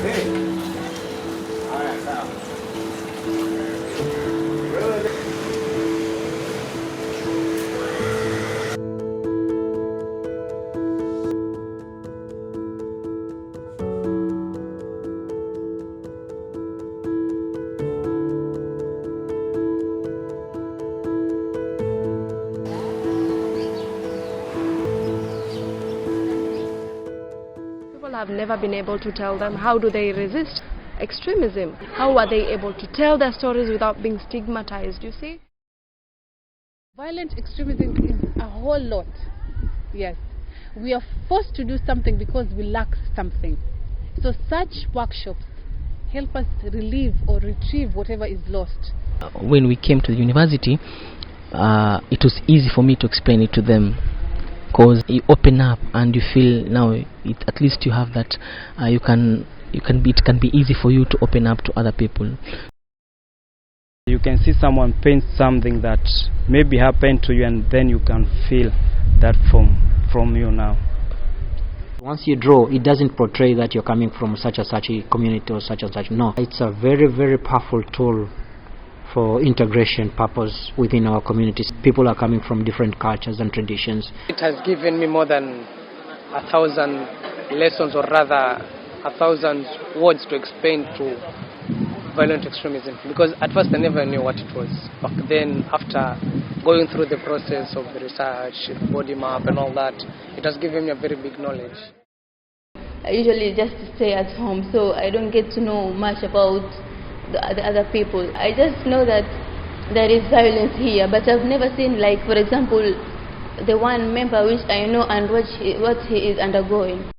People have never been able to tell them how do they resist extremism. How are they able to tell their stories without being stigmatized, you see? Violent extremism is a whole lot. Yes. We are forced to do something because we lack something. So such workshops help us relieve or retrieve whatever is lost. When we came to the university, it was easy for me to explain it to them, because you open up and you feel now at least you have that it can be easy for you to open up to other people. You can see someone paint something that maybe happened to you, and then you can feel that from you now. Once you draw, it doesn't portray that you're coming from such and such a community or such and such. No, it's a very, very powerful tool for integration purpose within our communities. People are coming from different cultures and traditions. It has given me more than 1,000 lessons, or rather 1,000 words to explain to violent extremism, because at first I never knew what it was. But then after going through the process of the research, body map and all that, it has given me a very big knowledge. I usually just stay at home, so I don't get to know much about the other people. I just know that there is violence here, but I've never seen, like, for example, the one member which I know and what he is undergoing.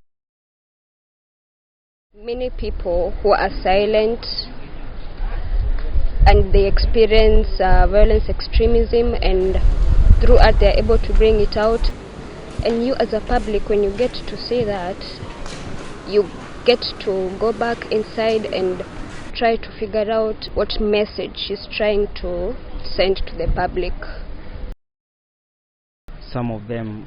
Many people who are silent and they experience violence extremism, and throughout they are able to bring it out. And you as a public, when you get to see that, you get to go back inside and try to figure out what message she's trying to send to the public. Some of them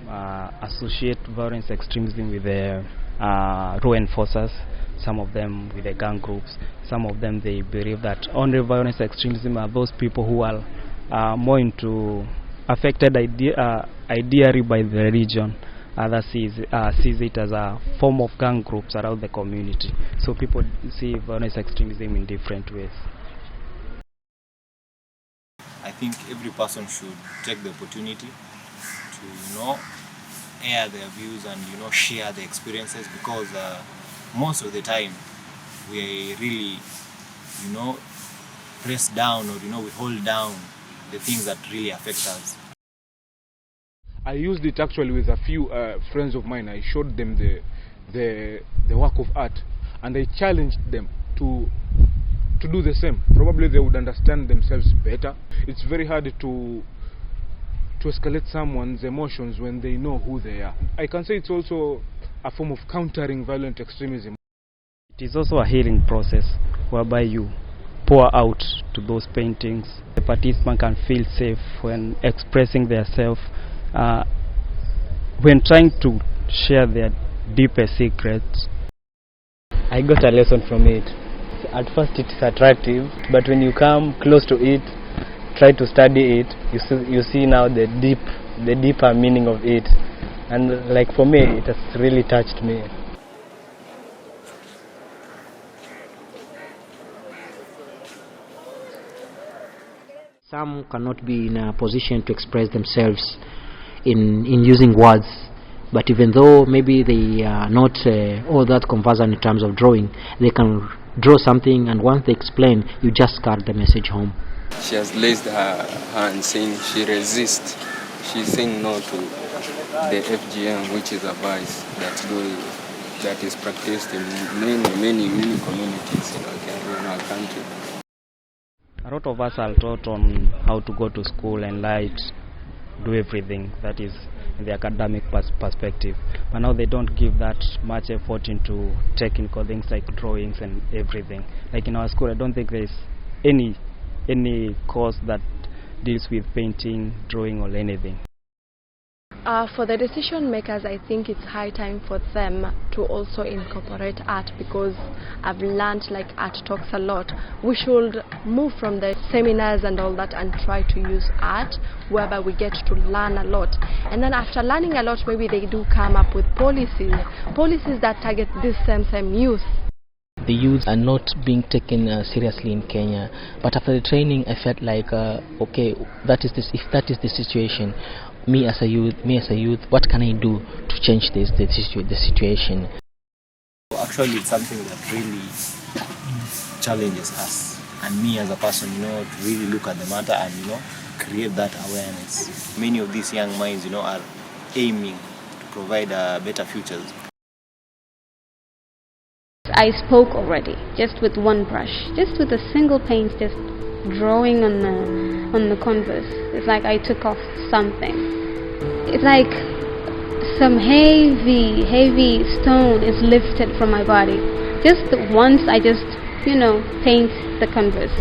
associate violence extremism with the law enforcers, some of them with the gang groups, some of them they believe that only violence extremism are those people who are more into affected ideally by the religion. Others sees it as a form of gang groups around the community. So people see violence extremism in different ways. I think every person should take the opportunity to, air their views and, share their experiences, because most of the time we really, press down, or, we hold down the things that really affect us. I used it actually with a few friends of mine. I showed them the work of art, and I challenged them to do the same. Probably they would understand themselves better. It's very hard to escalate someone's emotions when they know who they are. I can say it's also a form of countering violent extremism. It is also a healing process whereby you pour out to those paintings. The participant can feel safe when expressing themselves, when trying to share their deepest secrets. I got a lesson from it. At first it's attractive, but when you come close to it, try to study it, you see now the deeper meaning of it. And like for me, it has really touched me. Some cannot be in a position to express themselves in using words, but even though maybe they are not all that conversant in terms of drawing, they can draw something, and once they explain, you just carry the message home. She has raised her hand saying she resists. She's saying no to the FGM, which is a vice that is practiced in many communities in our country. A lot of us are taught on how to go to school and do everything that is in the academic perspective, but now they don't give that much effort into technical things like drawings and everything. Like in our school, I don't think there's any course that deals with painting, drawing or anything. For the decision makers, I think it's high time for them to also incorporate art, because I've learned like art talks a lot. We should move from the seminars and all that and try to use art whereby we get to learn a lot. And then after learning a lot, maybe they do come up with policies that target this same youth. The youths are not being taken seriously in Kenya, but after the training I felt like okay, if that is the situation, me as a youth, what can I do to change the situation? Actually, it's something that really challenges us, and me as a person, to really look at the matter and create that awareness. Many of these young minds, are aiming to provide better futures. I spoke already, just with one brush, just with a single paint, just drawing on the canvas. It's like I took off something. It's like some heavy stone is lifted from my body. Just once I just, paint the canvas.